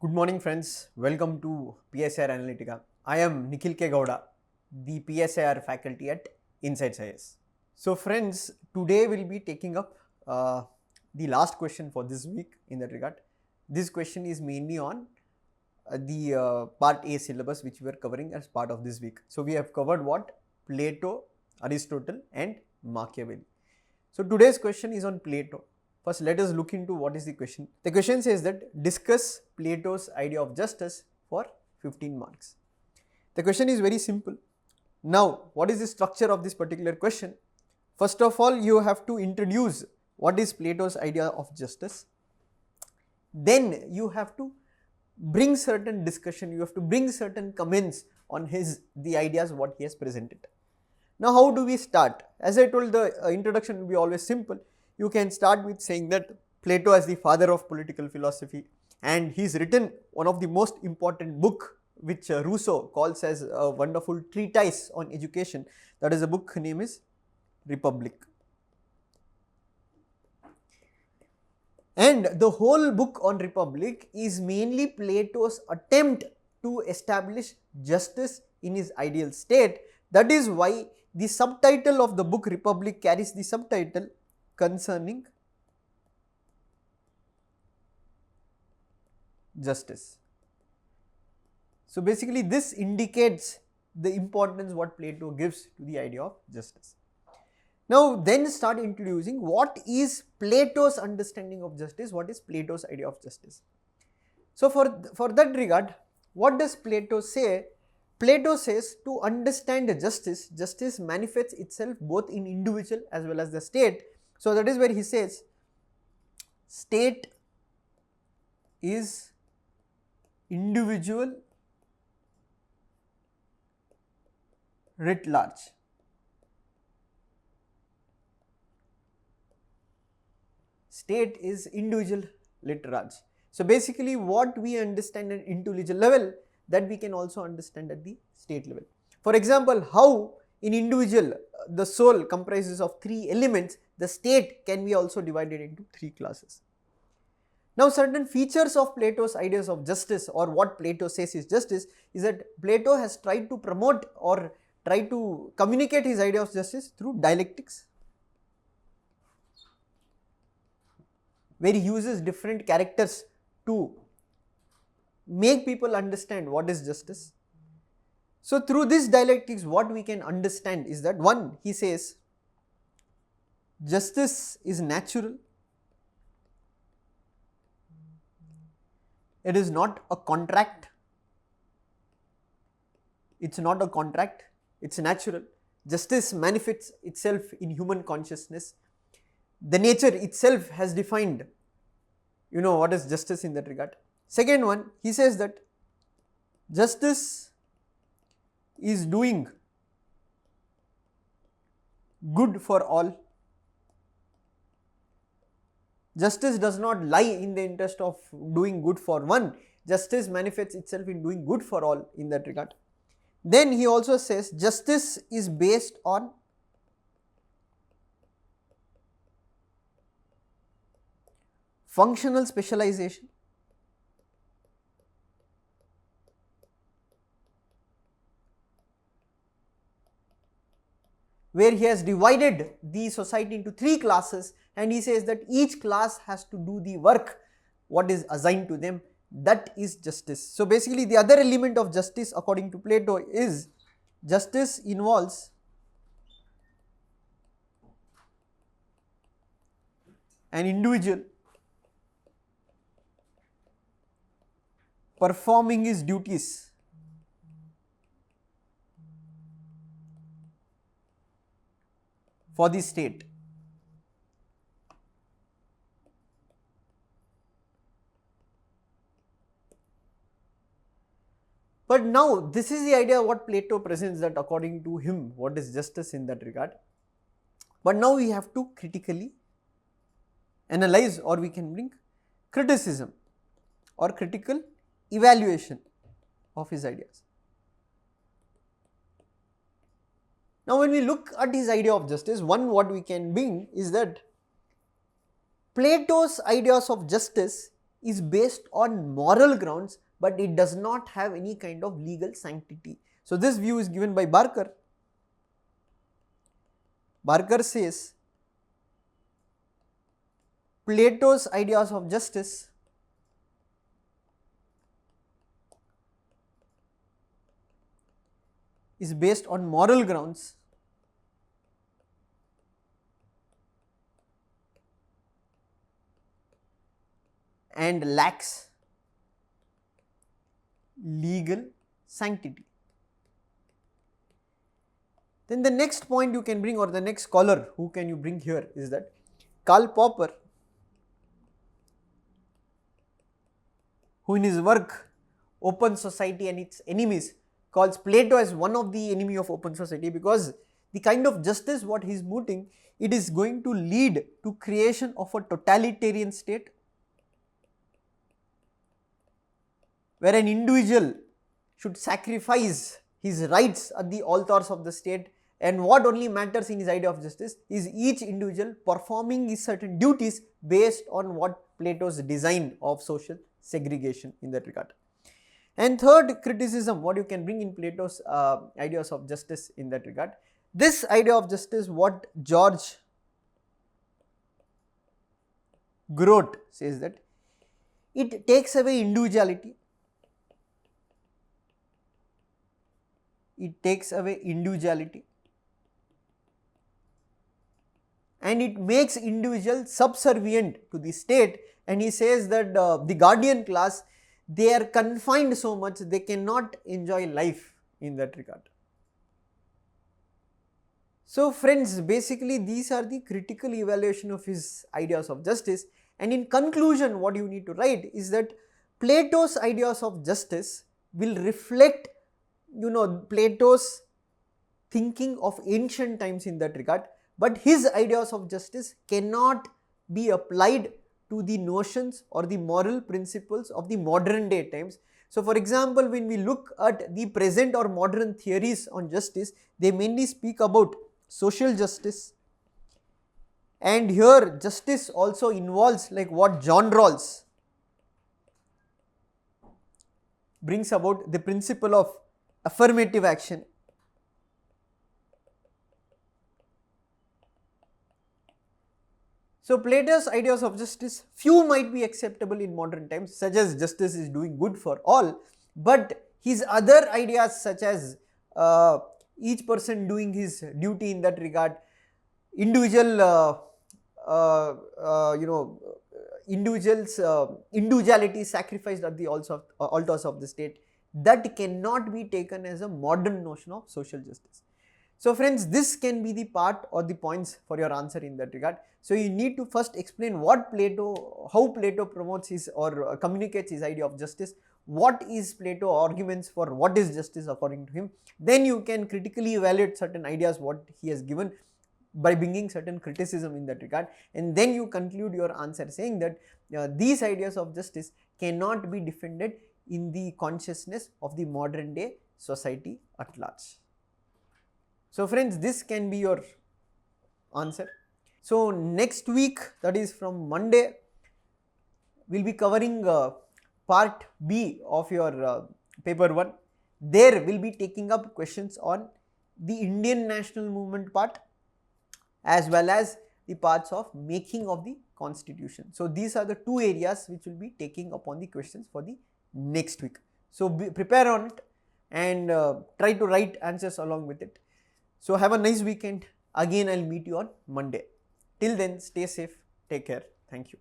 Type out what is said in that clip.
Good morning friends, welcome to PSIR Analytica. I am Nikhil Gowda, the PSIR faculty at InsightsIAS. So friends, today we'll be taking up the last question for this week in that regard. This question is mainly on the part A syllabus which we are covering as part of this week. So we have covered what? Plato, Aristotle and Machiavelli. So today's question is on Plato. First, let us look into what is the question. The question says that discuss Plato's idea of justice for 15 marks. The question is very simple. Now, what is the structure of this particular question? First of all, you have to introduce what is Plato's idea of justice. Then you have to bring certain discussion, you have to bring certain comments on the ideas what he has presented. Now, how do we start? As I told, the introduction will be always simple. You can start with saying that Plato is the father of political philosophy and he's written one of the most important book which Rousseau calls as a wonderful treatise on education. That is a book name is Republic. And the whole book on Republic is mainly Plato's attempt to establish justice in his ideal state. That is why the subtitle of the book Republic carries the subtitle concerning justice. So basically this indicates the importance what Plato gives to the idea of justice. Now then start introducing what is Plato's understanding of justice, what is Plato's idea of justice. So for that regard, what does Plato say? Plato says to understand justice, justice manifests itself both in individual as well as the state. So that is where he says state is individual writ large. State is individual writ large. So basically what we understand at individual level, that we can also understand at the state level. For example, how in individual the soul comprises of 3 elements, the state can be also divided into 3 classes. Now certain features of Plato's ideas of justice, or what Plato says is justice, is that Plato has tried to promote or try to communicate his idea of justice through dialectics, where he uses different characters to make people understand what is justice. So through this dialectics, what we can understand is that, one, he says justice is natural, it is not a contract, it's not a contract, it's natural. Justice manifests itself in human consciousness. The nature itself has defined, what is justice in that regard. Second one, he says that justice is doing good for all. Justice does not lie in the interest of doing good for one. Justice manifests itself in doing good for all in that regard. Then he also says justice is based on functional specialization. Where he has divided the society into 3 classes and he says that each class has to do the work what is assigned to them, that is justice. So basically the other element of justice according to Plato is justice involves an individual performing his duties for the state. But now this is the idea what Plato presents, that according to him what is justice in that regard. But now we have to critically analyze, or we can bring criticism or critical evaluation of his ideas. Now when we look at his idea of justice, one what we can bring is that Plato's ideas of justice is based on moral grounds, but it does not have any kind of legal sanctity. So this view is given by Barker. Barker says Plato's ideas of justice is based on moral grounds and lacks legal sanctity. Then the next point you can bring, or the next scholar who can you bring here, is that Karl Popper, who in his work Open Society and Its Enemies calls Plato as one of the enemy of open society, because the kind of justice what he is mooting, it is going to lead to creation of a totalitarian state where an individual should sacrifice his rights at the altars of the state, and what only matters in his idea of justice is each individual performing his certain duties based on what Plato's design of social segregation in that regard. And third criticism what you can bring in Plato's ideas of justice in that regard, this idea of justice what George Grote says, that it takes away individuality, and it makes individuals subservient to the state. And he says that the guardian class, they are confined so much, they cannot enjoy life in that regard. So friends, basically these are the critical evaluation of his ideas of justice, and in conclusion what you need to write is that Plato's ideas of justice will reflect Plato's thinking of ancient times in that regard, but his ideas of justice cannot be applied to the notions or the moral principles of the modern day times. So for example, when we look at the present or modern theories on justice, they mainly speak about social justice, and here justice also involves like what John Rawls brings about, the principle of affirmative action. So Plato's ideas of justice, few might be acceptable in modern times, such as justice is doing good for all, but his other ideas such as each person doing his duty in that regard, individuals individuality sacrificed at the altars of the state, that cannot be taken as a modern notion of social justice. So friends, this can be the part or the points for your answer in that regard. So you need to first explain how Plato promotes his or communicates his idea of justice, what is Plato arguments for what is justice according to him. Then you can critically evaluate certain ideas what he has given by bringing certain criticism in that regard, and then you conclude your answer saying that these ideas of justice cannot be defended in the consciousness of the modern day society at large. So friends, this can be your answer. So next week, that is from Monday, we will be covering part B of your paper 1. There we will be taking up questions on the Indian national movement part as well as the parts of making of the constitution. So these are the two areas which will be taking upon the questions for the next week. So prepare on it and try to write answers along with it. So have a nice weekend. Again, I will meet you on Monday. Till then, stay safe. Take care. Thank you.